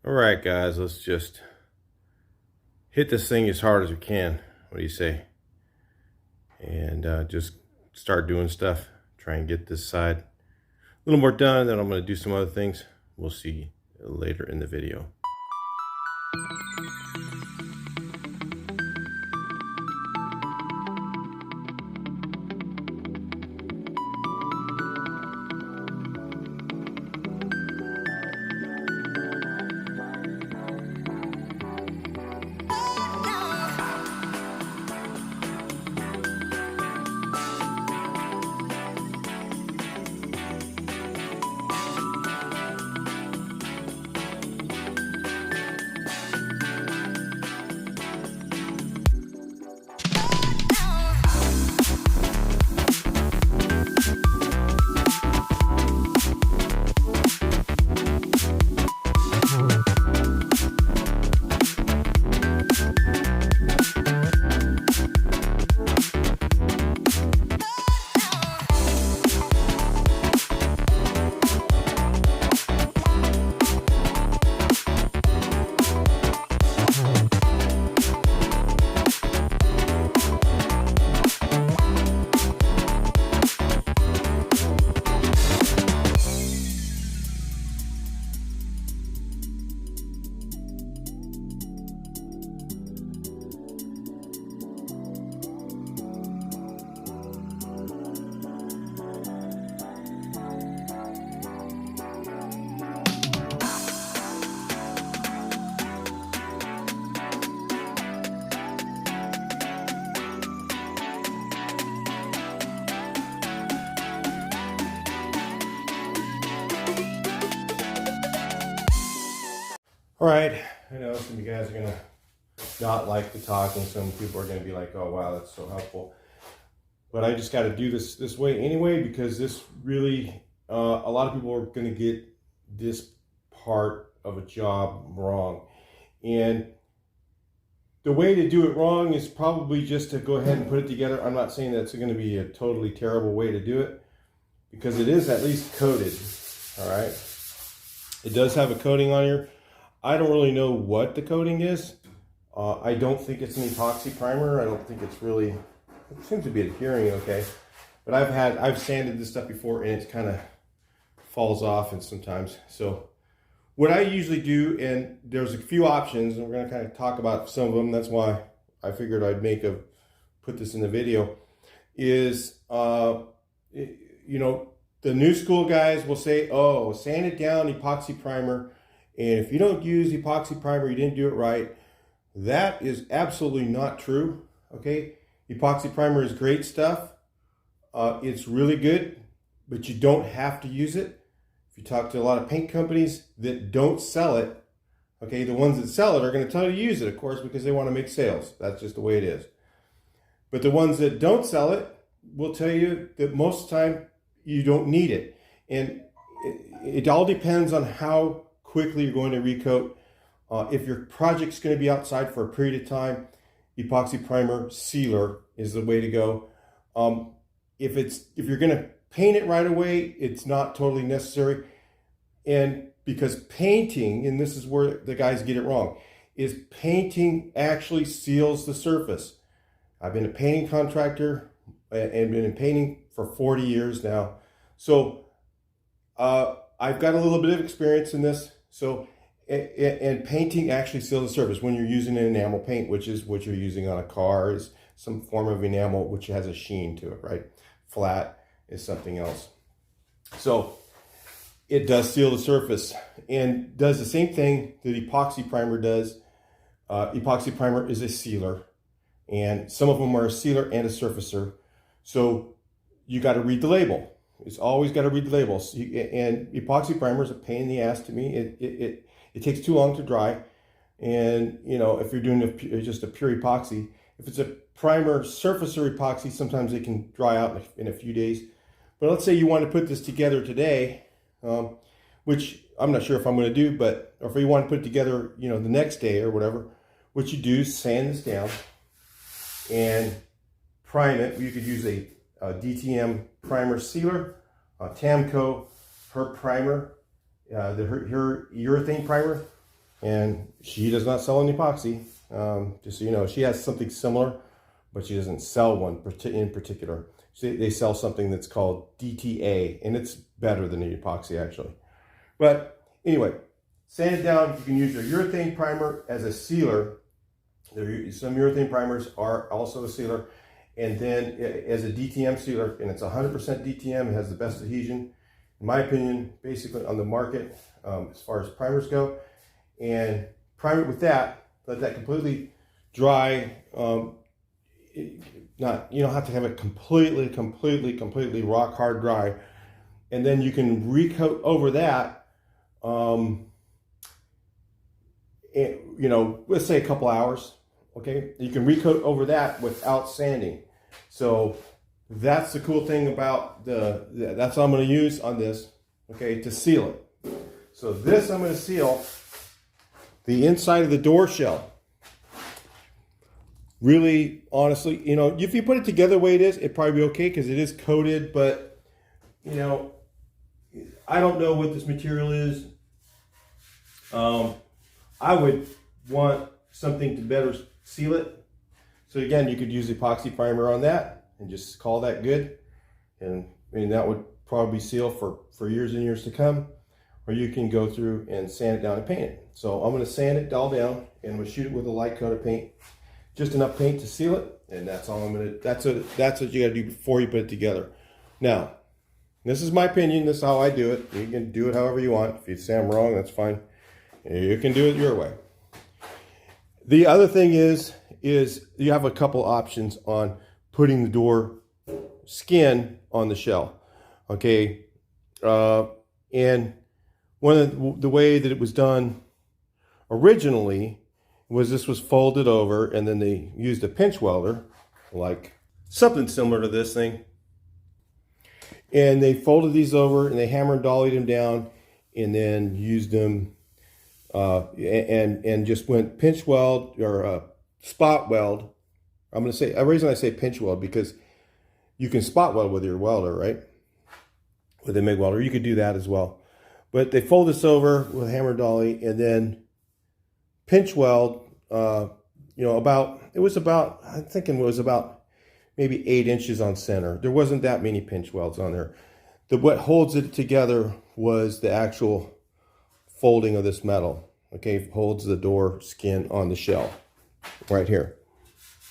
All right, guys, let's just hit this thing as hard as we can. What do you say? And just start doing stuff. Try and get this side a little more done. Then I'm going to do some other things. We'll see later in the video. All right, I know some of you guys are gonna not like the talking. Some people are gonna be like, "Oh wow, that's so helpful," but I just got to do this way anyway, because this really, a lot of people are gonna get this part of a job wrong, and the way to do it wrong is probably just to go ahead and put it together. I'm not saying that's going to be a totally terrible way to do it, because it is at least coated. All right, it does have a coating on here. I don't really know what the coating is. I don't think it's an epoxy primer. I don't think it's really, it seems to be adhering okay. But I've sanded this stuff before, and it kind of falls off and sometimes. So what I usually do, and there's a few options, and we're going to kind of talk about some of them. That's why I figured I'd put this in the video, is, you know, the new school guys will say, oh, sand it down, epoxy primer. And if you don't use epoxy primer, you didn't do it right. That is absolutely not true, okay? Epoxy primer is great stuff. It's really good, but you don't have to use it. If you talk to a lot of paint companies that don't sell it, okay, the ones that sell it are going to tell you to use it, of course, because they want to make sales. That's just the way it is. But the ones that don't sell it will tell you that most of the time you don't need it. And it all depends on how quickly you're going to recoat. If your project's going to be outside for a period of time, epoxy primer sealer is the way to go. If you're going to paint it right away, it's not totally necessary. And because painting, and this is where the guys get it wrong, is painting actually seals the surface. I've been a painting contractor and been in painting for 40 years now. So I've got a little bit of experience in this. So, and painting actually seals the surface when you're using an enamel paint, which is what you're using on a car, is some form of enamel which has a sheen to it, right? Flat is something else. So it does seal the surface and does the same thing that epoxy primer does. Epoxy primer is a sealer, and some of them are a sealer and a surfacer. So you got to read the label. It's always got to read the labels. And epoxy primer is a pain in the ass to me. It takes too long to dry. And, you know, if you're doing just a pure epoxy, if it's a primer surfacer epoxy, sometimes it can dry out in a few days. But let's say you want to put this together today, which I'm not sure if I'm going to do, but or if you want to put it together, you know, the next day or whatever, what you do is sand this down and prime it. You could use a DTM primer sealer, Tamco, her primer, her urethane primer, and she does not sell an epoxy. Just so you know, she has something similar, but she doesn't sell one in particular. They sell something that's called DTA, and it's better than the epoxy actually. But anyway, sand it down. You can use your urethane primer as a sealer. Some urethane primers are also a sealer, and then as a DTM sealer, and it's 100% DTM. It has the best adhesion, in my opinion, basically on the market as far as primers go. And prime it with that. Let that completely dry. You don't have to have it completely rock hard dry, and then you can recoat over that. Let's say a couple hours. Okay, you can recoat over that without sanding. So that's the cool thing about that's what I'm going to use on this. Okay, to seal it. So this I'm going to seal the inside of the door shell. Really, honestly, if you put it together the way it is, it'd probably be okay because it is coated, but, I don't know what this material is. I would want something to better seal it. So again, you could use epoxy primer on that and just call that good. And that would probably seal for years and years to come. Or you can go through and sand it down and paint it. So I'm going to sand it all down, and we'll shoot it with a light coat of paint. Just enough paint to seal it, and that's all I'm gonna. That's what you got to do before you put it together. Now, this is my opinion. This is how I do it. You can do it however you want. If you say I'm wrong, that's fine. You can do it your way. The other thing is you have a couple options on putting the door skin on the shell. Okay, and one of the way that it was done originally was this was folded over, and then they used a pinch welder, like something similar to this thing. And they folded these over, and they hammer and dollied them down, and then used them and just went pinch weld or spot weld. I'm going to say, the reason I say pinch weld, because you can spot weld with your welder, right? With a MIG welder, you could do that as well. But they fold this over with a hammer dolly, and then pinch weld, I think it was about maybe 8 inches on center. There wasn't that many pinch welds on there. What holds it together was the actual folding of this metal. Okay, holds the door skin on the shell right here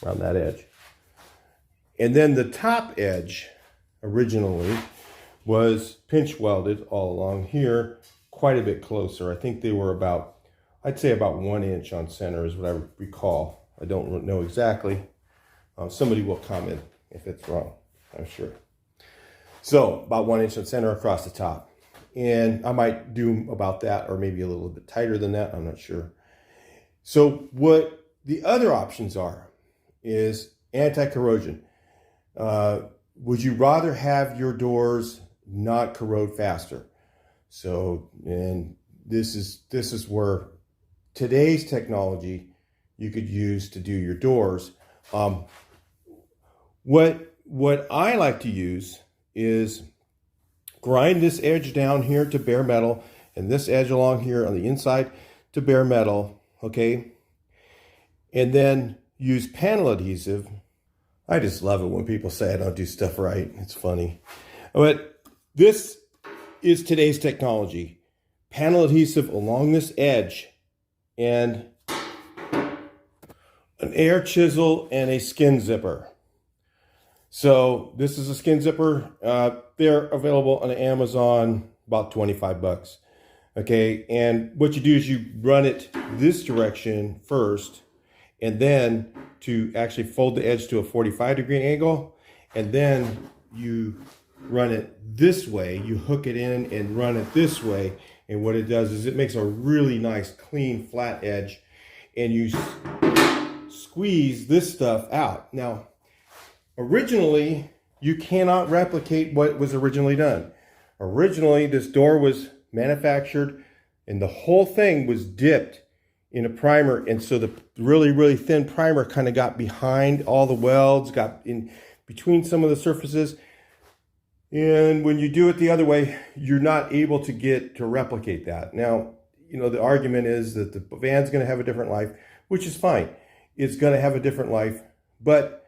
around that edge. And then the top edge originally was pinch welded all along here, quite a bit closer. I think they were I'd say about 1 inch on center is what I recall. I don't know exactly. Somebody will comment if it's wrong, I'm sure. So about 1 inch on center across the top. And I might do about that, or maybe a little bit tighter than that, I'm not sure. So what the other options are is anti-corrosion. Would you rather have your doors not corrode faster? So, and this is where today's technology you could use to do your doors. What I like to use is grind this edge down here to bare metal, and this edge along here on the inside to bare metal, okay? And then use panel adhesive. I just love it when people say I don't do stuff right. It's funny. But this is today's technology. Panel adhesive along this edge, and an air chisel and a skin zipper. So this is a skin zipper. They're available on Amazon, about 25 bucks. Okay, and what you do is you run it this direction first, and then to actually fold the edge to a 45-degree angle, and then you run it this way. You hook it in and run it this way, and what it does is it makes a really nice, clean, flat edge, and you squeeze this stuff out. Now, originally, you cannot replicate what was originally done. Originally, this door was manufactured, and the whole thing was dipped in a primer, and so the really, really thin primer kind of got behind all the welds, got in between some of the surfaces. And when you do it the other way, you're not able to replicate that. Now, you know, the argument is that the van's going to have a different life, which is fine. It's going to have a different life. But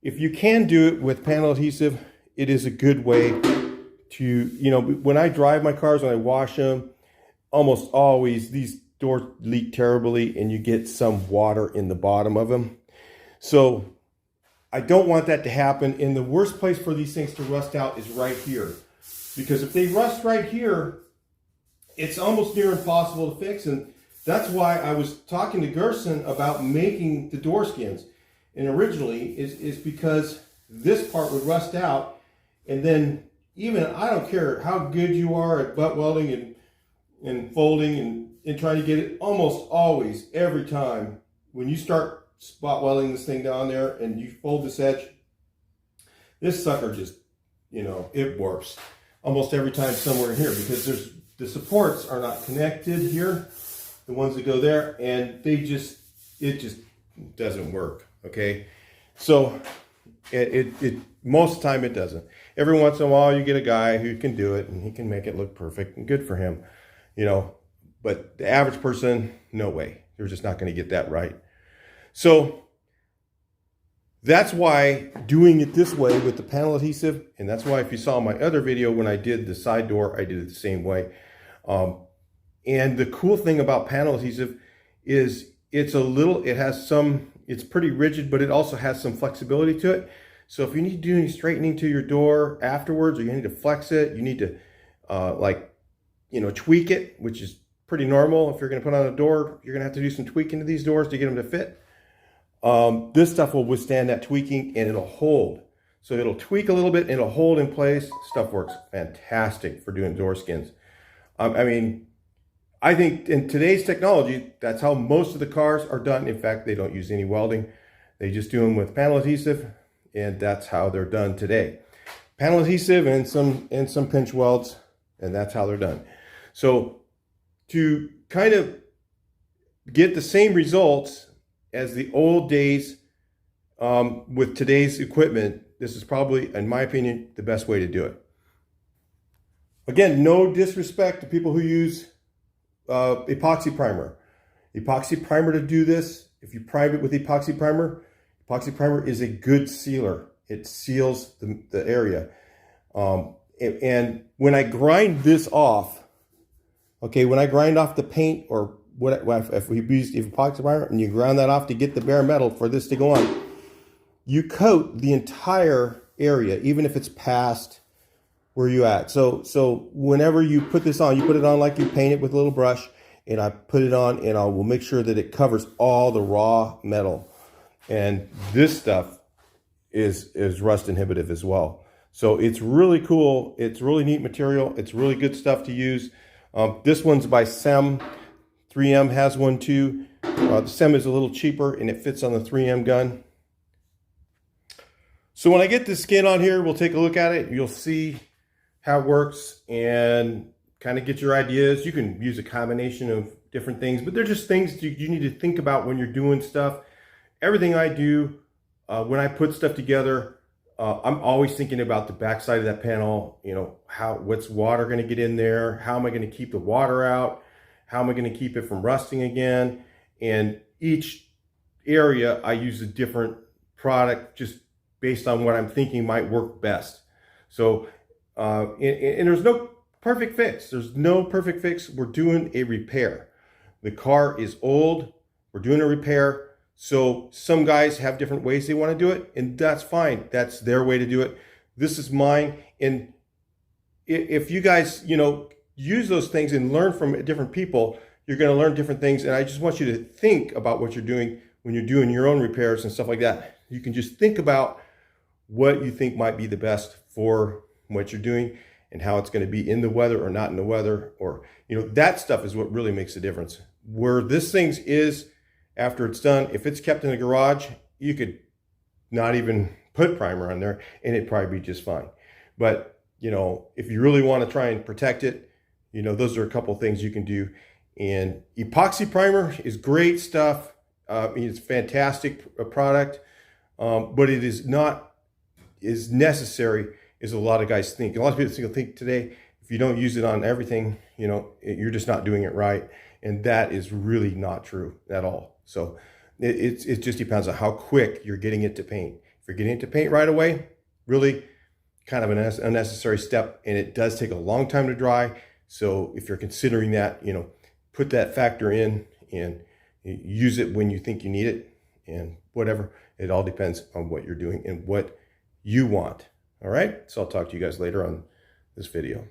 if you can do it with panel adhesive, it is a good way to, you know, when I drive my cars, when I wash them, almost always these doors leak terribly and you get some water in the bottom of them. So I don't want that to happen. And the worst place for these things to rust out is right here. Because if they rust right here, it's almost near impossible to fix. And that's why I was talking to Gerson about making the door skins. And originally is because this part would rust out. And then even, I don't care how good you are at butt welding and folding and trying to get it, almost always, every time, when you start spot welding this thing down there and you fold this edge, this sucker just, you know, it warps almost every time somewhere in here, because the supports are not connected here, the ones that go there, and it just doesn't work. Okay, so it most of the time it doesn't. Every once in a while you get a guy who can do it and he can make it look perfect, and good for him, you know. But the average person, no way. They're just not going to get that right. So that's why doing it this way with the panel adhesive, and that's why if you saw my other video when I did the side door, I did it the same way. And the cool thing about panel adhesive is it's pretty rigid, but it also has some flexibility to it. So if you need to do any straightening to your door afterwards, or you need to flex it, you need to tweak it, which is pretty normal. If you're going to put on a door, you're going to have to do some tweaking to these doors to get them to fit. This stuff will withstand that tweaking and it'll hold. So it'll tweak a little bit and it'll hold in place. Stuff works fantastic for doing door skins. I mean, I think in today's technology, that's how most of the cars are done. In fact, they don't use any welding. They just do them with panel adhesive, and that's how they're done today. Panel adhesive and some pinch welds, and that's how they're done. So to kind of get the same results as the old days with today's equipment, this is probably, in my opinion, the best way to do it. Again, no disrespect to people who use epoxy primer. Epoxy primer to do this, if you prime it with epoxy primer is a good sealer. It seals the area. And when I grind this off, okay, when I grind off the paint, or if we use epoxy primer and you ground that off to get the bare metal for this to go on, you coat the entire area, even if it's past where you at. So whenever you put this on, you put it on like you paint it with a little brush, and I put it on and I will make sure that it covers all the raw metal. And this stuff is rust inhibitive as well. So it's really cool. It's really neat material. It's really good stuff to use. This one's by SEM. 3M has one too. The SEM is a little cheaper and it fits on the 3M gun. So when I get this skin on here, we'll take a look at it. You'll see how it works and kind of get your ideas. You can use a combination of different things, but they're just things you need to think about when you're doing stuff. Everything I do, when I put stuff together, I'm always thinking about the backside of that panel. You know, what's water going to get in there? How am I going to keep the water out? How am I going to keep it from rusting again? And each area, I use a different product just based on what I'm thinking might work best. So, and there's no perfect fix. There's no perfect fix. We're doing a repair. The car is old. We're doing a repair. So some guys have different ways they want to do it, and that's fine. That's their way to do it. This is mine. And if you guys, use those things and learn from different people, you're going to learn different things. And I just want you to think about what you're doing when you're doing your own repairs and stuff like that. You can just think about what you think might be the best for what you're doing and how it's going to be in the weather or not in the weather, or, that stuff is what really makes a difference. Where this thing is, after it's done, if it's kept in the garage, you could not even put primer on there and it'd probably be just fine. But, if you really want to try and protect it, those are a couple of things you can do. And epoxy primer is great stuff. It's a fantastic product, but it is not as necessary as a lot of guys think. A lot of people think today, if you don't use it on everything, you're just not doing it right. And that is really not true at all. So it just depends on how quick you're getting it to paint. If you're getting it to paint right away, really kind of an unnecessary step, and it does take a long time to dry. So if you're considering that, you know, put that factor in and use it when you think you need it, and whatever. It all depends on what you're doing and what you want. All right, so I'll talk to you guys later on this video.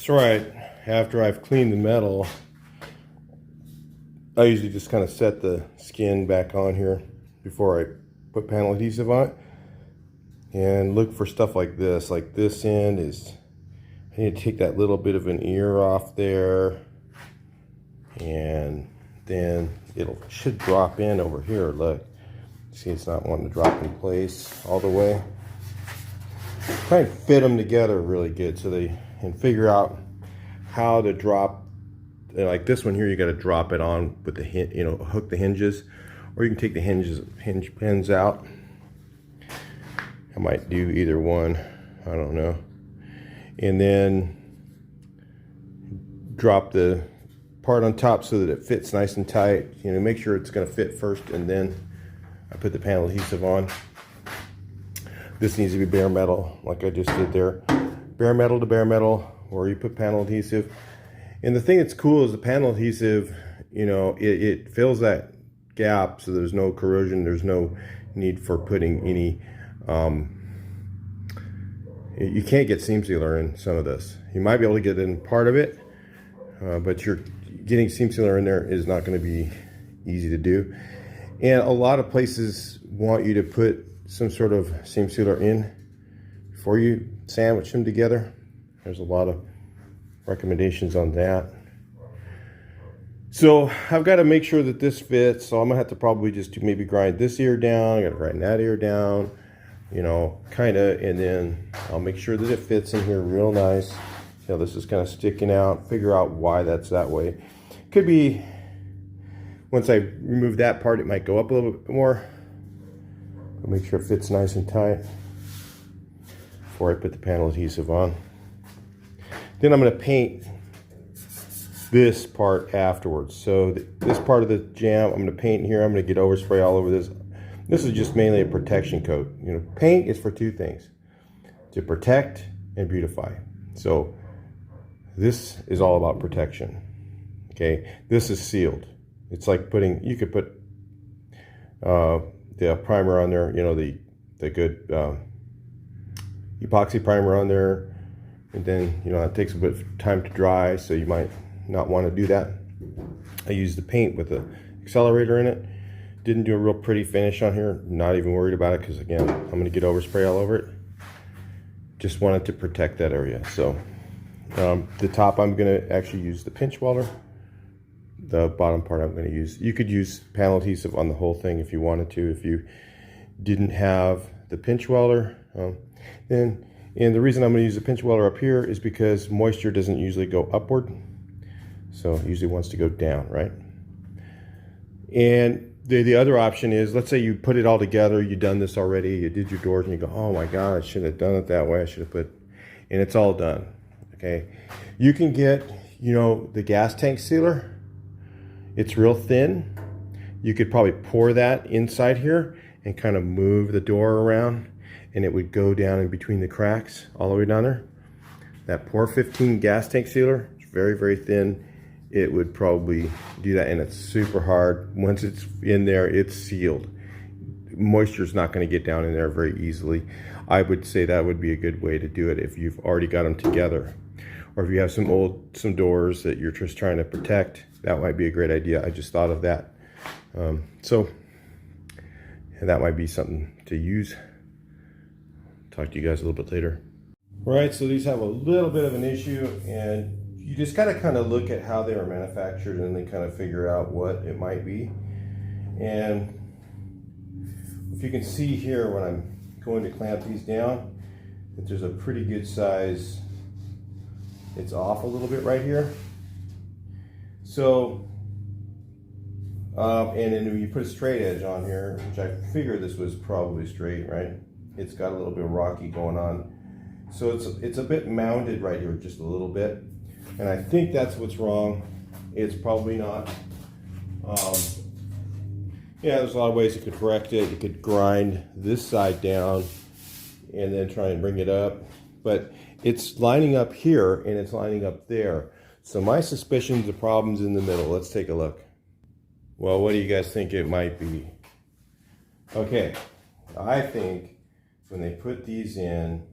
That's right. After I've cleaned the metal, I usually just kind of set the skin back on here before I put panel adhesive on it. And look for stuff like this. Like this end is, I need to take that little bit of an ear off there. And then should drop in over here. Look, see, it's not wanting to drop in place all the way. Try and fit them together really good so they can figure out how to drop. Like this one here, you got to drop it on with the hook the hinges, or you can take the hinge pins out. I might do either one, I don't know. And then drop the part on top so that it fits nice and tight. Make sure it's going to fit first, and then I put the panel adhesive on. This needs to be bare metal, like I just did there. Bare metal to bare metal, or you put panel adhesive. And the thing that's cool is the panel adhesive, it fills that gap so there's no corrosion, there's no need for putting any, you can't get seam sealer in some of this. You might be able to get in part of it, but getting seam sealer in there is not going to be easy to do. And a lot of places want you to put some sort of seam sealer in before you sandwich them together. There's a lot of recommendations on that. So I've got to make sure that this fits, so I'm gonna have to probably just maybe grind this ear down. I gotta grind that ear down, kind of, and then I'll make sure that it fits in here real nice. This is kind of sticking out. Figure out why that's that way. Could be once I remove that part, it might go up a little bit more. I'll make sure it fits nice and tight before I put the panel adhesive on. Then I'm going to paint this part afterwards. So this part of the jam, I'm going to paint here. I'm going to get overspray all over this. This is just mainly a protection coat. Paint is for two things: to protect and beautify. So this is all about protection. Okay, this is sealed. It's like you could put the primer on there, the good epoxy primer on there, and then it takes a bit of time to dry, so you might not want to do that. I use the paint with the accelerator in it. Didn't do a real pretty finish on here. Not even worried about it because, again, I'm going to get overspray all over it. Just wanted to protect that area. So the top, I'm going to actually use the pinch welder. The bottom part I'm going to use, you could use panel adhesive on the whole thing if you wanted to, if you didn't have the pinch welder. And the reason I'm going to use the pinch welder up here is because moisture doesn't usually go upward. So it usually wants to go down, right? And the other option is, let's say you put it all together, you've done this already, you did your doors, and you go, oh my God, I should have done it that way. I should have put, and it's all done, okay? You can get, you know, the gas tank sealer. It's real thin. You could probably pour that inside here and kind of move the door around, and it would go down in between the cracks all the way down there. That Pour 15 gas tank sealer, it's very, very thin. It would probably do that, and it's super hard. Once it's in there, it's sealed. Moisture's not going to get down in there very easily. I would say that would be a good way to do it if you've already got them together. Or if you have some doors that you're just trying to protect, that might be a great idea. I just thought of that. And that might be something to use. Talk to you guys a little bit later. All right, so these have a little bit of an issue, and you just gotta kind of look at how they were manufactured and then kind of figure out what it might be. And if you can see here when I'm going to clamp these down, that there's a pretty good size, it's off a little bit right here. So, and then when you put a straight edge on here, which I figured this was probably straight, right? It's got a little bit of rocky going on. So it's a bit mounded right here, just a little bit. And I think that's what's wrong. It's probably not. Yeah, there's a lot of ways you could correct it. You could grind this side down and then try and bring it up. But it's lining up here and it's lining up there. So my suspicion the problem's in the middle. Let's take a look. Well, what do you guys think it might be? Okay, I think when they put these in,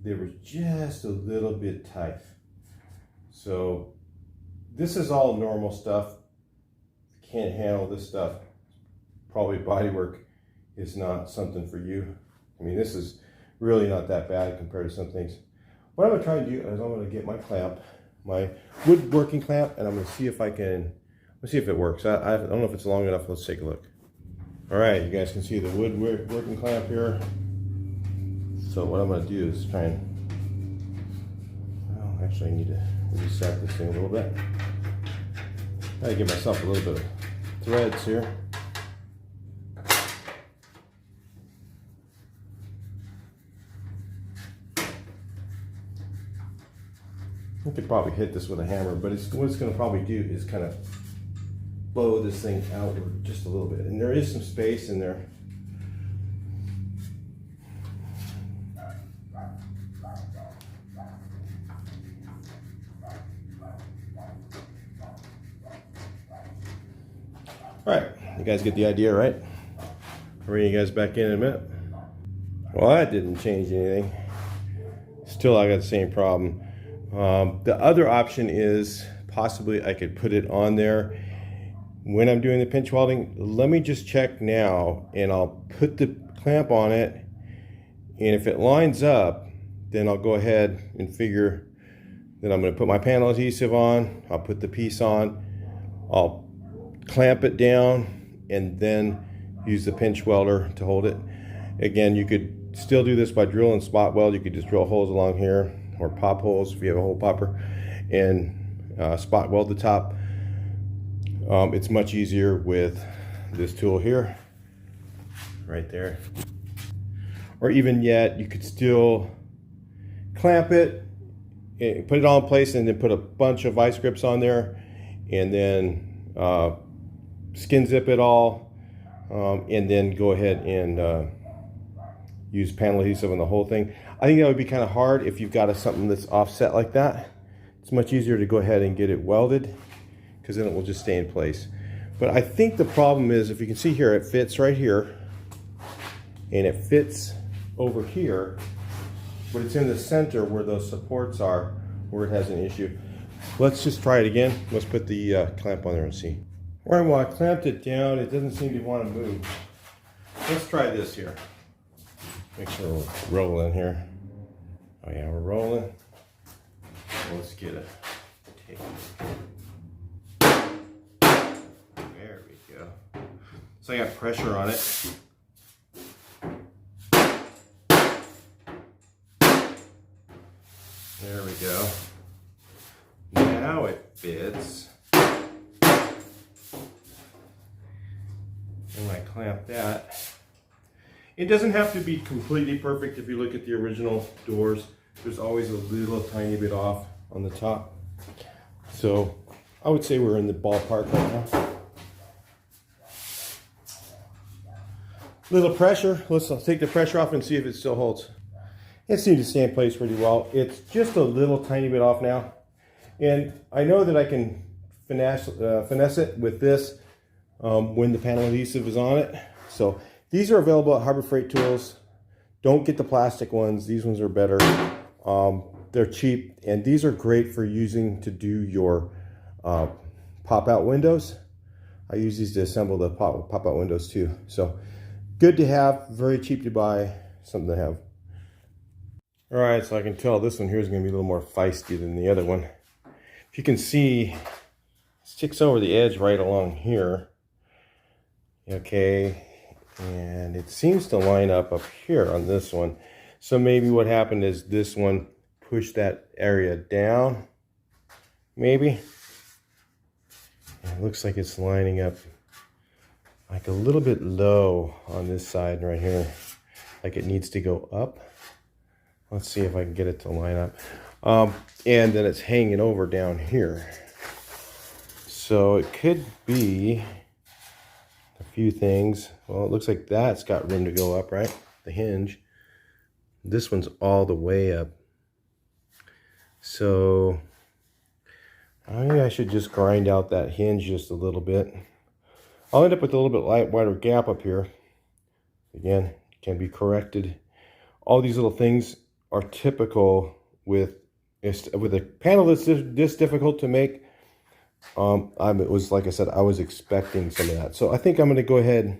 they were just a little bit tight. So this is all normal stuff. Can't handle this stuff. Probably bodywork is not something for you. I mean, this is really not that bad compared to some things. What I'm gonna try and do is I'm gonna get my clamp, my woodworking clamp, and I'm gonna see if I can, let's see if it works. I don't know if it's long enough. Let's take a look. All right, you guys can see the woodworking clamp here. So what I'm gonna do is try and, well, actually I need to reset this thing a little bit. I gotta give myself a little bit of threads here. I could probably hit this with a hammer, but what it's gonna probably do is kind of blow this thing outward just a little bit. And there is some space in there. All right, you guys get the idea, right? I'll bring you guys back in a minute. Well, that didn't change anything. Still, I got the same problem. The other option is possibly I could put it on there when I'm doing the pinch welding. Let me just check now, and I'll put the clamp on it, and if it lines up, then I'll go ahead and figure that I'm going to put my panel adhesive on. I'll put the piece on. I'll clamp it down and then use the pinch welder to hold it. Again, you could still do this by drill and spot weld. You could just drill holes along here or pop holes if you have a hole popper and spot weld the top. It's much easier with this tool here, right there. Or even yet, you could still clamp it, put it all in place, and then put a bunch of vice grips on there, and then skin zip it all, and then go ahead and use panel adhesive on the whole thing. I think that would be kind of hard if you've got something that's offset like that. It's much easier to go ahead and get it welded, because then it will just stay in place. But I think the problem is, if you can see here, it fits right here, and it fits over here, but it's in the center where those supports are, where it has an issue. Let's just try it again. Let's put the clamp on there and see. All right, well, I clamped it down. It doesn't seem to want to move. Let's try this here. Make sure we're rolling here. Oh yeah, we're rolling. Let's get a tape. There we go. So I got pressure on it. There we go. Now it fits. And I clamp that. It doesn't have to be completely perfect. If you look at the original doors, there's always a little tiny bit off on the top. So I would say we're in the ballpark right now. Little pressure. Let's take the pressure off and see if it still holds. It seems to stay in place pretty well. It's just a little tiny bit off now. And I know that I can finesse it with this when the panel adhesive is on it. So these are available at Harbor Freight Tools. Don't get the plastic ones. These ones are better. They're cheap, and these are great for using to do your pop-out windows. I use these to assemble the pop-out windows too. So good to have, very cheap to buy, something to have. All right, so I can tell this one here is going to be a little more feisty than the other one. If you can see, it sticks over the edge right along here. Okay, and it seems to line up here on this one. So maybe what happened is this one pushed that area down, maybe. It looks like it's lining up like a little bit low on this side right here, like it needs to go up. Let's see if I can get it to line up. And then it's hanging over down here. So it could be a few things. Well, it looks like that's got room to go up, right? The hinge. This one's all the way up. So maybe I should just grind out that hinge just a little bit. I'll end up with a little bit wider gap up here. Again, can be corrected. All these little things are typical with a panel that's this difficult to make. It was, like I said, I was expecting some of that. So I think I'm going to go ahead.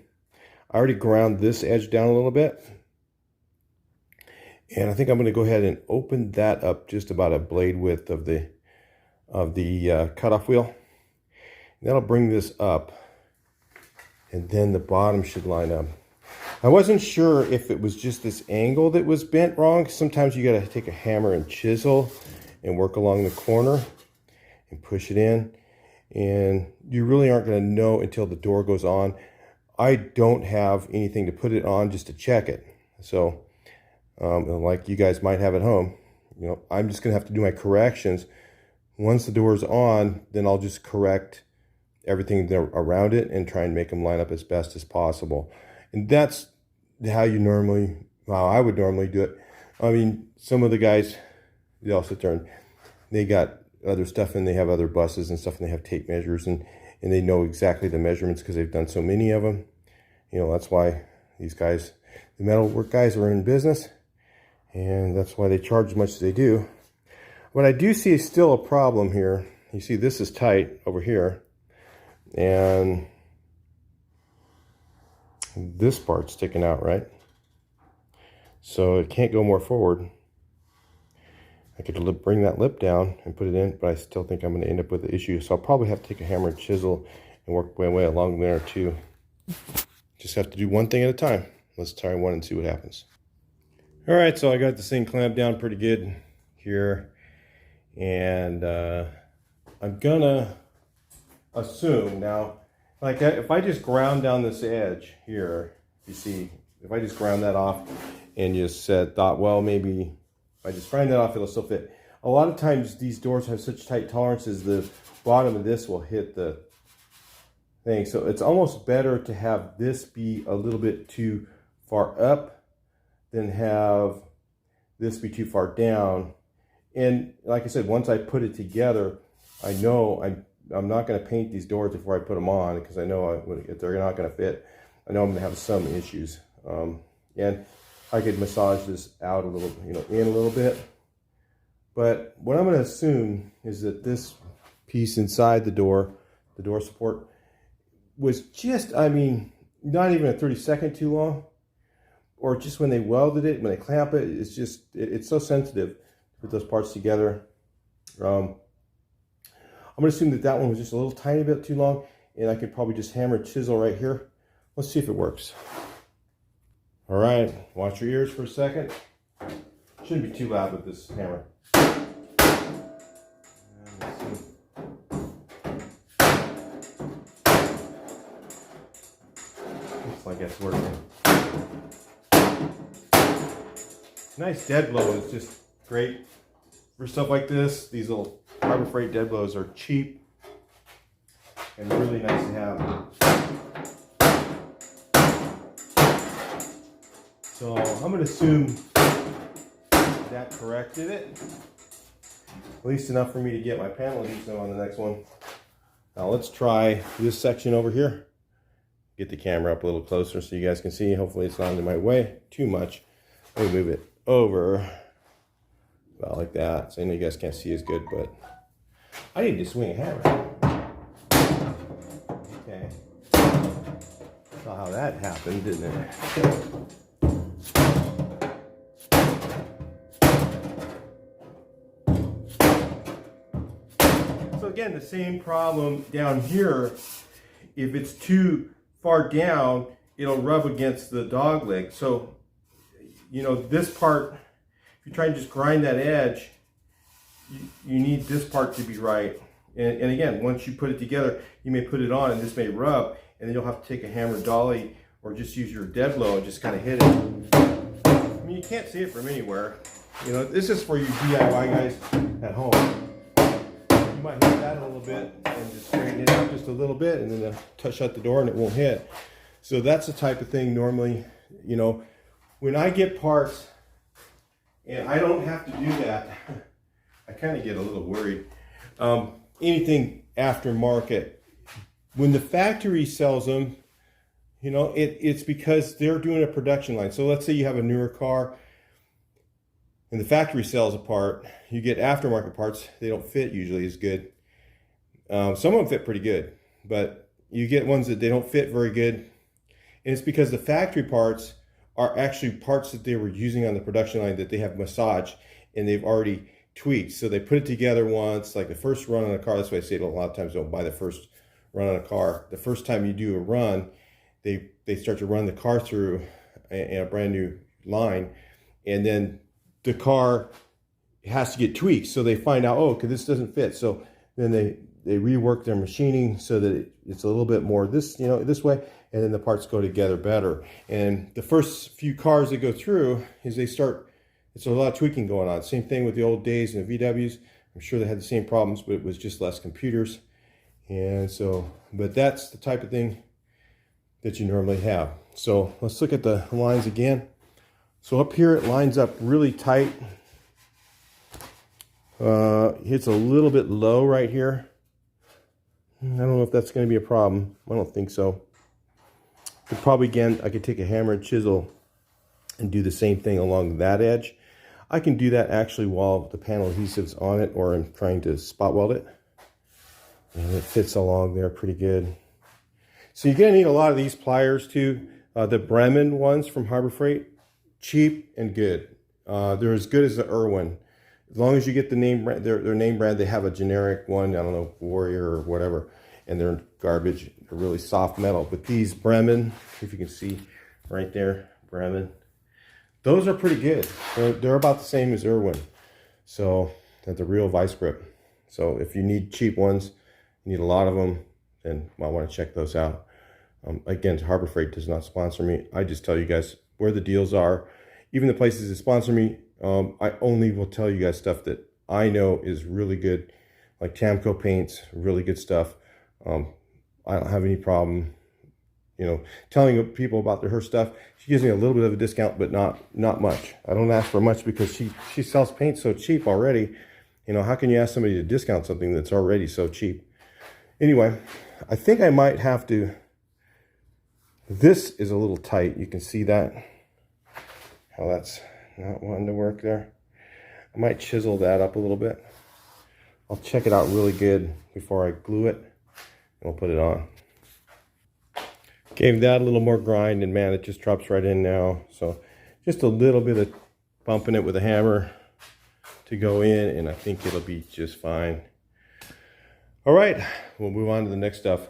I already ground this edge down a little bit. And I think I'm going to go ahead and open that up just about a blade width of the cutoff wheel. And that'll bring this up. And then the bottom should line up. I wasn't sure if it was just this angle that was bent wrong. Sometimes you got to take a hammer and chisel and work along the corner and push it in. And you really aren't going to know until the door goes on. I don't have anything to put it on just to check it. So, like you guys might have at home, you know, I'm just going to have to do my corrections. Once the door's on, then I'll just correct everything around it and try and make them line up as best as possible. And that's how I would normally do it. I mean, some of the guys, they all sit there and they got other stuff and they have other buses and stuff and they have tape measures and they know exactly the measurements because they've done so many of them. You know, that's why these guys, the metalwork guys, are in business, and that's why they charge as much as they do. What I do see is still a problem here. You see this is tight over here, and this part's sticking out, right? So it can't go more forward. I could bring that lip down and put it in, but I still think I'm going to end up with the issue. So I'll probably have to take a hammer and chisel and work my way along there too. Just have to do one thing at a time. Let's try one and see what happens. All right, so I got this thing clamped down pretty good here. And I'm gonna assume now, like if I just ground down this edge here, you see, if I just ground that off and just thought, well, maybe if I just grind that off, it'll still fit. A lot of times these doors have such tight tolerances, the bottom of this will hit the thing. So it's almost better to have this be a little bit too far up than have this be too far down. And like I said, once I put it together, I know I'm not going to paint these doors before I put them on, because I know if they're not going to fit, I know I'm going to have some issues. And I could massage this out a little, in a little bit. But what I'm going to assume is that this piece inside the door support, was just, I mean, not even a 30-second too long, or just when they welded it, when they clamp it, it's just, it's so sensitive to put those parts together. I'm gonna assume that that one was just a little tiny bit too long, and I could probably just hammer chisel right here. Let's see if it works. All right, watch your ears for a second. Shouldn't be too loud with this hammer. Looks like it's working. Nice dead blow is just great for stuff like this. These little Harbor Freight dead blows are cheap and really nice to have. So I'm going to assume that corrected it, at least enough for me to get my panel adhesive on the next one. Now let's try this section over here. Get the camera up a little closer so you guys can see. Hopefully it's not in my way too much. Let me move it over about like that. So I know you guys can't see as good, but I need to swing a hammer. Okay. Saw how that happened, didn't it? So again, the same problem down here. If it's too far down, it'll rub against the dog leg. So, you know, this part, if you try and just grind that edge, you need this part to be right. And again, once you put it together, you may put it on and this may rub, and then you'll have to take a hammer dolly or just use your dead blow and just kind of hit it. I mean, you can't see it from anywhere. You know, this is for you DIY guys at home. You might hit that a little bit and just straighten it out just a little bit, and then shut the door and it won't hit. So that's the type of thing normally, you know, when I get parts and I don't have to do that, I kind of get a little worried. Anything aftermarket, when the factory sells them, you know, it's because they're doing a production line. So let's say you have a newer car and the factory sells a part, you get aftermarket parts, they don't fit usually as good. Some of them fit pretty good, but you get ones that they don't fit very good. And it's because the factory parts are actually parts that they were using on the production line that they have massaged and they've already tweaked. So they put it together once, like the first run on a car. That's why I say a lot of times don't buy the first run on a car. The first time you do a run, they start to run the car through a brand new line, and then the car has to get tweaked. So they find out, oh, okay, this doesn't fit. So then they rework their machining so that it's a little bit more this, you know, this way, and then the parts go together better. And the first few cars that go through is it's a lot of tweaking going on. Same thing with the old days and the VWs. I'm sure they had the same problems, but it was just less computers. And so, but that's the type of thing that you normally have. So let's look at the lines again. So up here it lines up really tight. It's a little bit low right here. I don't know if that's going to be a problem. I don't think so. But probably again, I could take a hammer and chisel and do the same thing along that edge. I can do that actually while the panel adhesive's on it, or I'm trying to spot weld it. And it fits along there pretty good. So you're going to need a lot of these pliers too. The Bremen ones from Harbor Freight, cheap and good. They're as good as the Irwin. As long as you get the name brand, their name brand, they have a generic one, I don't know, Warrior or whatever, and they're garbage. They're really soft metal. But these Bremen, if you can see right there, Bremen, those are pretty good. They're about the same as Irwin. So that's a real vice grip. So if you need cheap ones, you need a lot of them, then you might want to check those out. Again, Harbor Freight does not sponsor me. I just tell you guys where the deals are. Even the places that sponsor me, I only will tell you guys stuff that I know is really good, like Tamco paints, really good stuff. I don't have any problem, you know, telling people about her stuff. She gives me a little bit of a discount, but not much. I don't ask for much because she sells paint so cheap already. You know, how can you ask somebody to discount something that's already so cheap? Anyway, I think I might have to. This is a little tight. You can see that, how that's not wanting to work there. I might chisel that up a little bit. I'll check it out really good before I glue it, and we'll put it on. Gave that a little more grind, and man, it just drops right in now. So just a little bit of bumping it with a hammer to go in, and I think it'll be just fine. All right, we'll move on to the next stuff.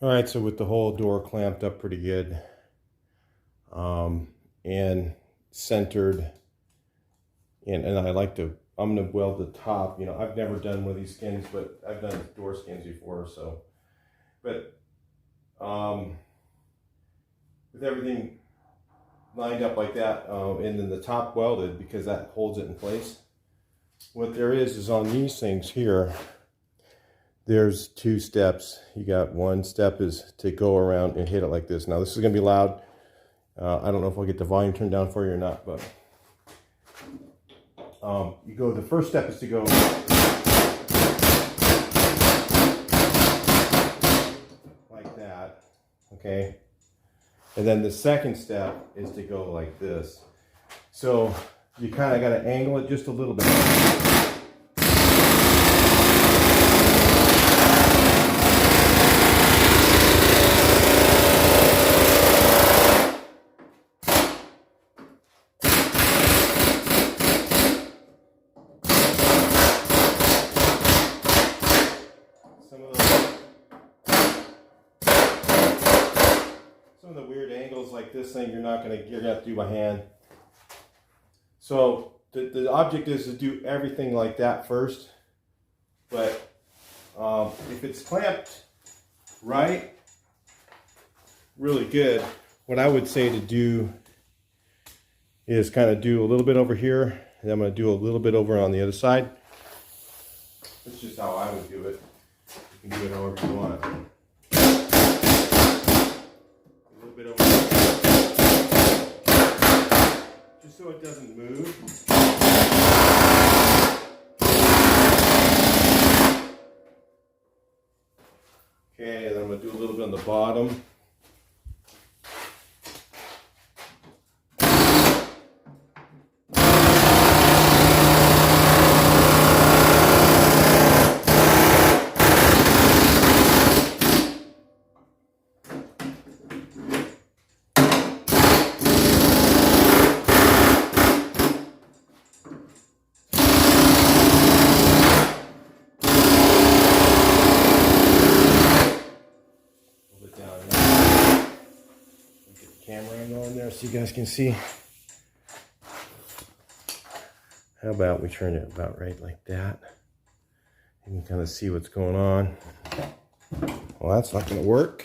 All right, so with the whole door clamped up pretty good and centered, and I like to, I'm gonna weld the top. You know, I've never done one of these skins, but I've done door skins before. So, but with everything lined up like that, and then the top welded because that holds it in place. What there is on these things here, there's two steps. You got one step is to go around and hit it like this. Now this is gonna be loud. I don't know if I'll get the volume turned down for you or not, but you go, the first step is to go like that, okay? And then the second step is to go like this. So you kind of got to angle it just a little bit. Some of the weird angles like this thing, you're gonna have to do by hand. So the object is to do everything like that first, but if it's clamped right, really good, what I would say to do is kind of do a little bit over here, and I'm going to do a little bit over on the other side. That's just how I would do it. You can do it however you want. A little bit over here, just so it doesn't move. I'm going to do a little bit on the bottom. Camera angle in there so you guys can see. How about we turn it about right like that? You can kind of see what's going on. Well, that's not going to work.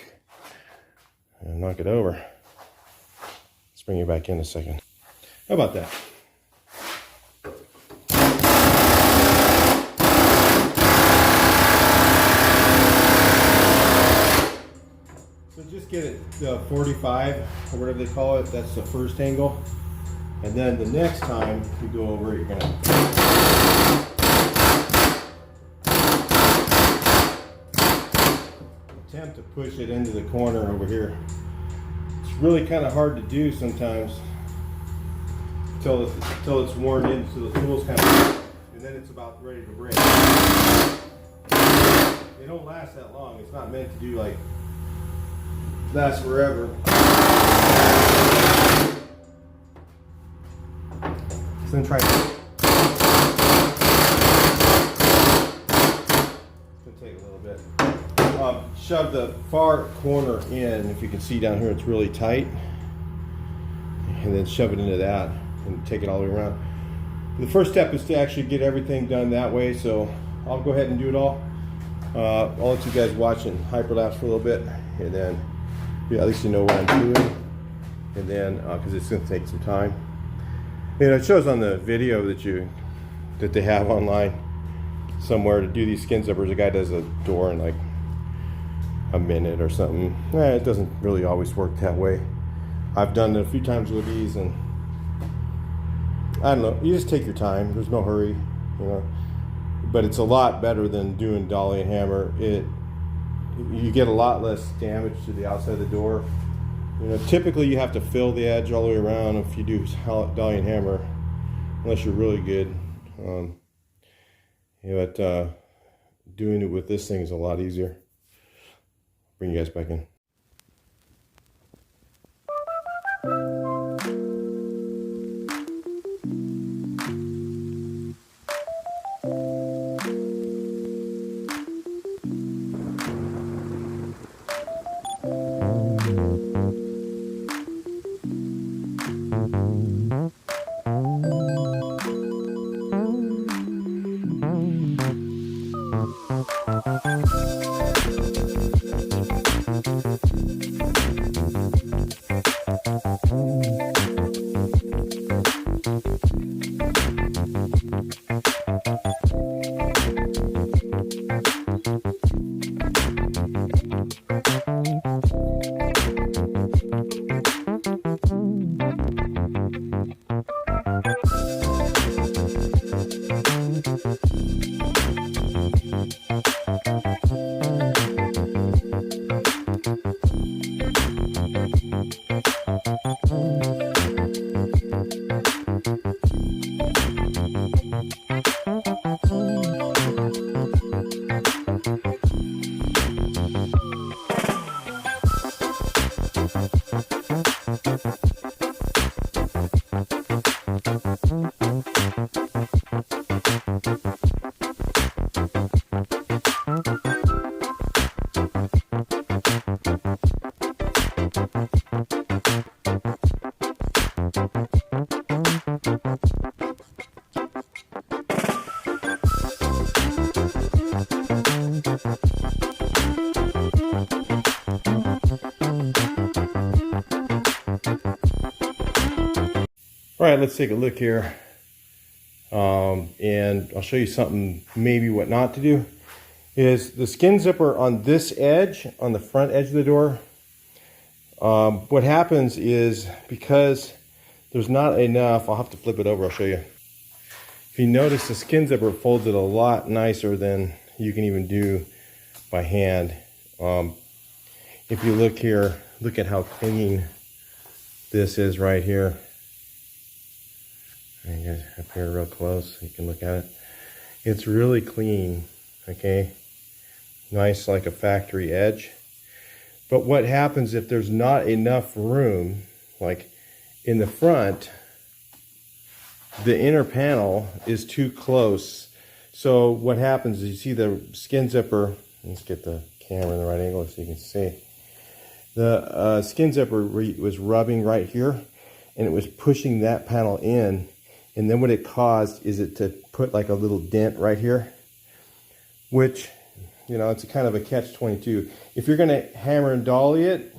And knock it over. Let's bring you back in a second. How about that? So just get it 45 or whatever they call it. That's the first angle. And then the next time you go over it, you're gonna attempt to push it into the corner over here. It's really kind of hard to do sometimes until it's worn in, so the tool's kind of, and then it's about ready to break. They don't last that long. It's not meant to do like last forever. So then try it. It's gonna take a little bit. Shove the far corner in. If you can see down here, it's really tight. And then shove it into that and take it all the way around. The first step is to actually get everything done that way. So I'll go ahead and do it all. I'll let you guys watch it in hyperlapse for a little bit, and then at least you know what I'm doing. And then because it's going to take some time. You know, it shows on the video that they have online somewhere to do these skin zippers. A guy does a door in like a minute or something. It doesn't really always work that way. I've done it a few times with these, and I don't know. You just take your time. There's no hurry, you know. But it's a lot better than doing dolly and hammer. You get a lot less damage to the outside of the door. You know, typically you have to fill the edge all the way around if you do dolly and hammer, unless you're really good. But doing it with this thing is a lot easier. Bring you guys back in. All right, let's take a look here. And I'll show you something, maybe what not to do. Is the skin zipper on this edge, on the front edge of the door, what happens is because there's not enough, I'll have to flip it over, I'll show you. If you notice, the skin zipper folds it a lot nicer than you can even do by hand. if you look here, look at how clean this is right here. And guys up here real close, you can look at it. It's really clean, okay? Nice, like a factory edge. But what happens if there's not enough room, like in the front, the inner panel is too close. So what happens is you see the skin zipper, let's get the camera in the right angle so you can see. The skin zipper was rubbing right here, and it was pushing that panel in. And then what it caused is it to put like a little dent right here, which, you know, it's a kind of a catch-22. If you're gonna hammer and dolly it,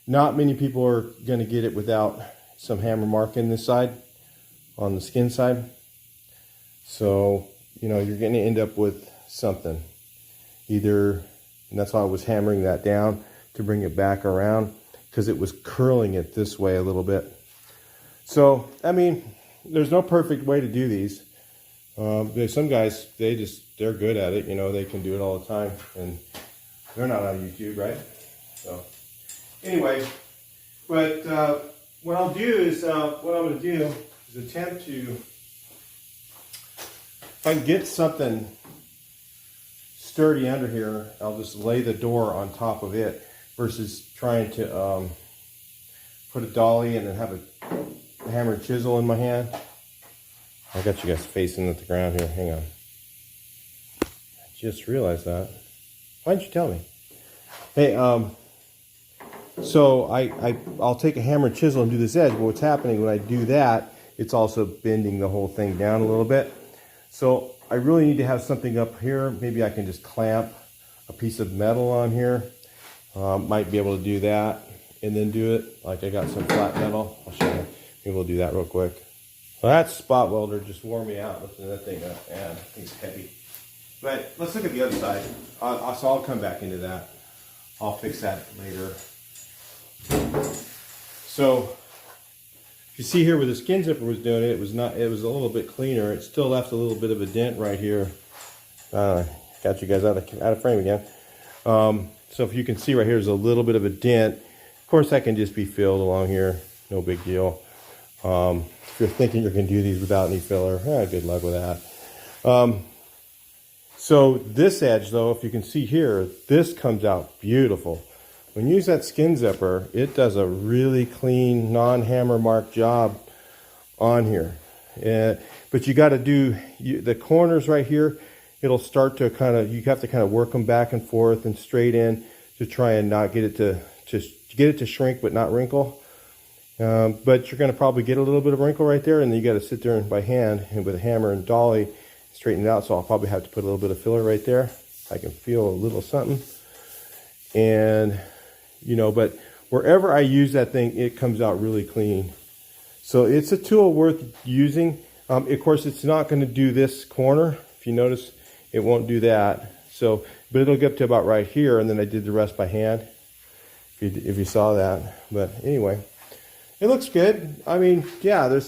not many people are gonna get it without some hammer mark in this side, on the skin side. So, you know, you're gonna end up with something. Either, and that's why I was hammering that down to bring it back around, because it was curling it this way a little bit. So, I mean, there's no perfect way to do these. There's some guys, they're good at it, you know, they can do it all the time, and they're not on YouTube, right? So, anyway, but what I'll do is, what I'm going to do is attempt to, if I can get something sturdy under here, I'll just lay the door on top of it versus trying to put a dolly and then have a hammer and chisel in my hand. I got you guys facing at the ground here. Hang on. I just realized that. Why didn't you tell me? Hey, so I'll take a hammer and chisel and do this edge, but what's happening when I do that, it's also bending the whole thing down a little bit. So I really need to have something up here. Maybe I can just clamp a piece of metal on here. Might be able to do that and then do it. Like I got some flat metal. I'll show you. Maybe we'll do that real quick. Well, that spot welder just wore me out lifting that thing up. Man, that thing's heavy. But let's look at the other side. So I'll come back into that. I'll fix that later. So you see here where the skin zipper was doing it, it was a little bit cleaner. It still left a little bit of a dent right here. Got you guys out of frame again. So if you can see right here, there's a little bit of a dent. Of course, that can just be filled along here. No big deal. If you're thinking you're going to do these without any filler, good luck with that. So this edge, though, if you can see here, this comes out beautiful. When you use that skin zipper, it does a really clean, non-hammer mark job on here. But you got to do the corners right here. It'll start to you have to kind of work them back and forth and straight in to try and not get it to get it to shrink but not wrinkle. But you're going to probably get a little bit of wrinkle right there, and then you got to sit there and by hand and with a hammer and dolly straighten it out. So I'll probably have to put a little bit of filler right there. I can feel a little something. And, you know, but wherever I use that thing, it comes out really clean. So it's a tool worth using. Of course, it's not going to do this corner. If you notice, it won't do that. So, but it'll get up to about right here, and then I did the rest by hand, if you saw that. But anyway, it looks good. I mean, yeah,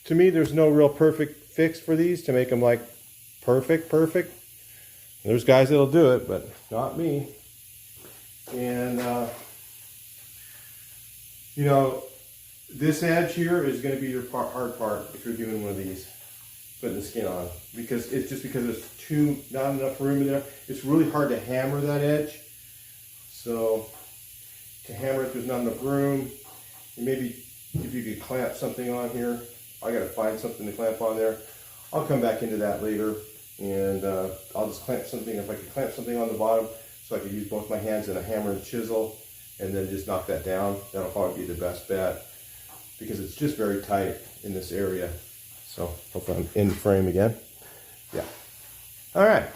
to me, there's no real perfect fix for these to make them like perfect. There's guys that'll do it, but not me. And, you know, this edge here is going to be your hard part if you're doing one of these, putting the skin on, because there's not enough room in there. It's really hard to hammer that edge. So to hammer it, there's not enough room. And maybe if you could clamp something on here, I got to find something to clamp on there. I'll come back into that later, and I'll just clamp something. If I could clamp something on the bottom, so I could use both my hands and a hammer and chisel, and then just knock that down. That'll probably be the best bet, because it's just very tight in this area. So hopefully I'm in frame again. Yeah. All right.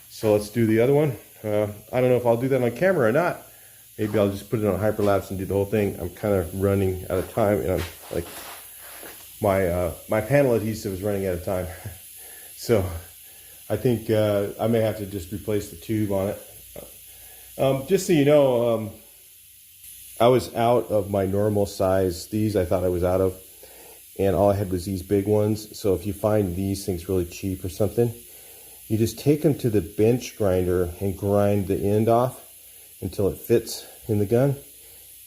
So let's do the other one. I don't know if I'll do that on camera or not. Maybe I'll just put it on hyperlapse and do the whole thing. I'm kind of running out of time, and I'm like, my panel adhesive is running out of time. So I think I may have to just replace the tube on it. Just so you know, I was out of my normal size. These I thought I was out of, and all I had was these big ones. So if you find these things really cheap or something, you just take them to the bench grinder and grind the end off. until it fits in the gun.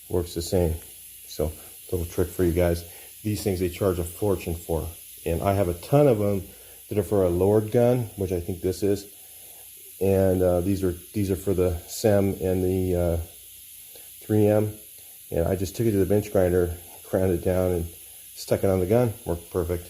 Works the same. So, little trick for you guys. These things they charge a fortune for. And I have a ton of them that are for a lowered gun, which I think this is. And these are for the SEM and the 3M. And I just took it to the bench grinder, ground it down, and stuck it on the gun. Worked perfect.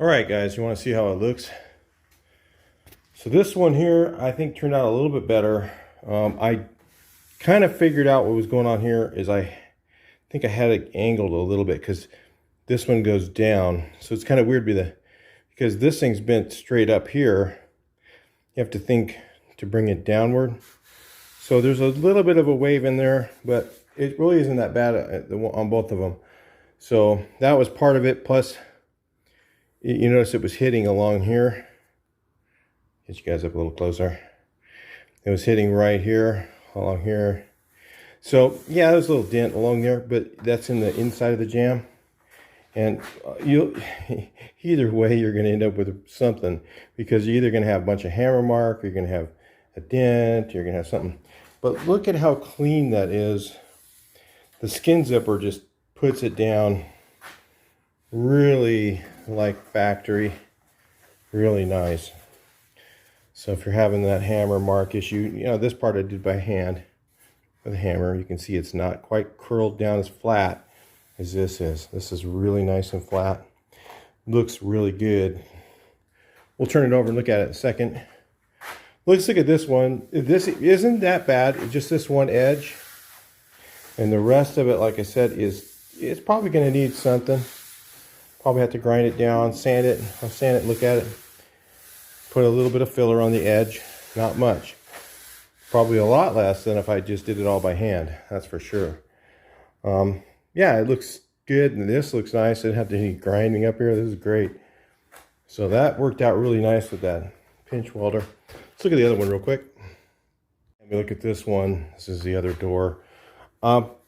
All right, guys, you want to see how it looks? So this one here, I think turned out a little bit better. I kind of figured out what was going on here is I think I had it angled a little bit because this one goes down. So it's kind of weird because this thing's bent straight up here. You have to think to bring it downward. So there's a little bit of a wave in there, but it really isn't that bad on both of them. So that was part of it. Plus, you notice it was hitting along here. Get you guys up a little closer. It was hitting right here, along here. So yeah, there's a little dent along there, but that's in the inside of the jam. And either way, you're going to end up with something, because you're either going to have a bunch of hammer mark, or you're going to have a dent, you're going to have something. But look at how clean that is. The skin zipper just puts it down really like factory, really nice. So if you're having that hammer mark issue, you know, this part I did by hand with a hammer. You can see it's not quite curled down as flat as this is. This is really nice and flat. Looks really good. We'll turn it over and look at it in a second. Let's look at this one. This isn't that bad. It's just this one edge. And the rest of it, like I said, it's probably going to need something. Probably have to grind it down, sand it. I'll sand it, look at it. Put a little bit of filler on the edge. Not much. Probably a lot less than if I just did it all by hand. That's for sure. Yeah, it looks good. And this looks nice. I didn't have to do any grinding up here. This is great. So that worked out really nice with that pinch welder. Let's look at the other one real quick. Let me look at this one. This is the other door.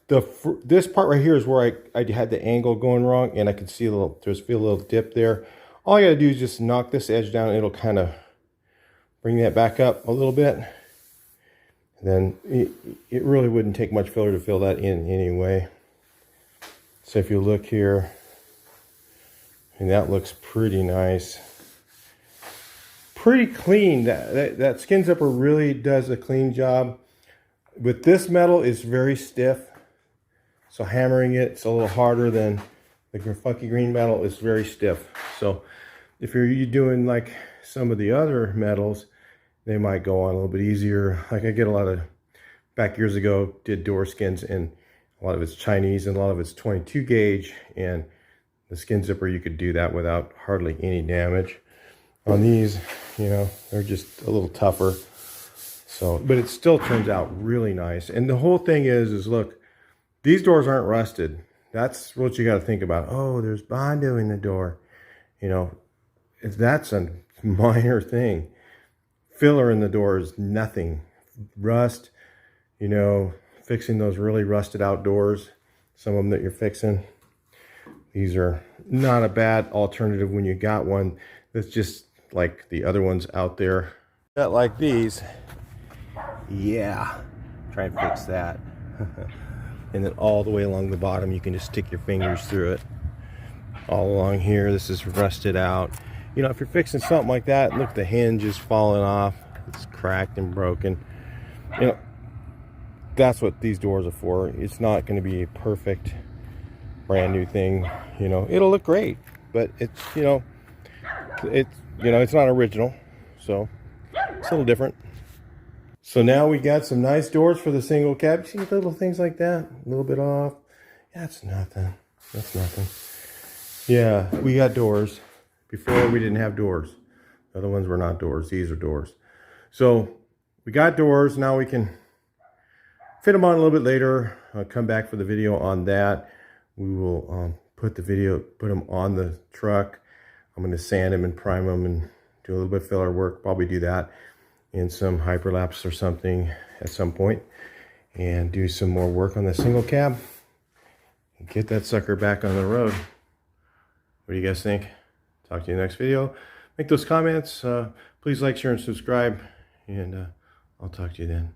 This part right here is where I had the angle going wrong, and I could see feel a little dip there. All I gotta do is just knock this edge down, and it'll kind of bring that back up a little bit. And then it really wouldn't take much filler to fill that in anyway. So if you look here, and that looks pretty nice. Pretty clean. That skin zipper really does a clean job. With this metal, it's very stiff. So hammering it's a little harder than the funky green metal. Is very stiff. So if you're doing like some of the other metals, they might go on a little bit easier. Like I get a lot of, back years ago, did door skins, and a lot of it's Chinese and a lot of it's 22 gauge. And the skin zipper, you could do that without hardly any damage. On these, you know, they're just a little tougher. So, but it still turns out really nice. And the whole thing is look, these doors aren't rusted. That's what you got to think about. Oh, there's Bondo in the door. You know, that's a minor thing. Filler in the door is nothing. Rust, you know, fixing those really rusted out doors, some of them that you're fixing. These are not a bad alternative when you got one that's just like the other ones out there. Not like these. Yeah, try and fix that. And then all the way along the bottom, you can just stick your fingers through it. All along here, this is rusted out. You know, if you're fixing something like that, look, the hinge is falling off. It's cracked and broken. You know, that's what these doors are for. It's not going to be a perfect brand new thing. You know, it'll look great, but it's, you know, it's not original. So it's a little different. So now we got some nice doors for the single cab. See little things like that? A little bit off. Yeah, that's nothing. That's nothing. Yeah, we got doors. Before we didn't have doors. The other ones were not doors. These are doors. So we got doors. Now we can fit them on a little bit later. I'll come back for the video on that. We will put them on the truck. I'm going to sand them and prime them and do a little bit of filler work. Probably do that in some hyperlapse or something at some point, and do some more work on the single cab and get that sucker back on the road. What do you guys think? Talk to you in the next video. Make those comments. Please like, share, and subscribe, and I'll talk to you then.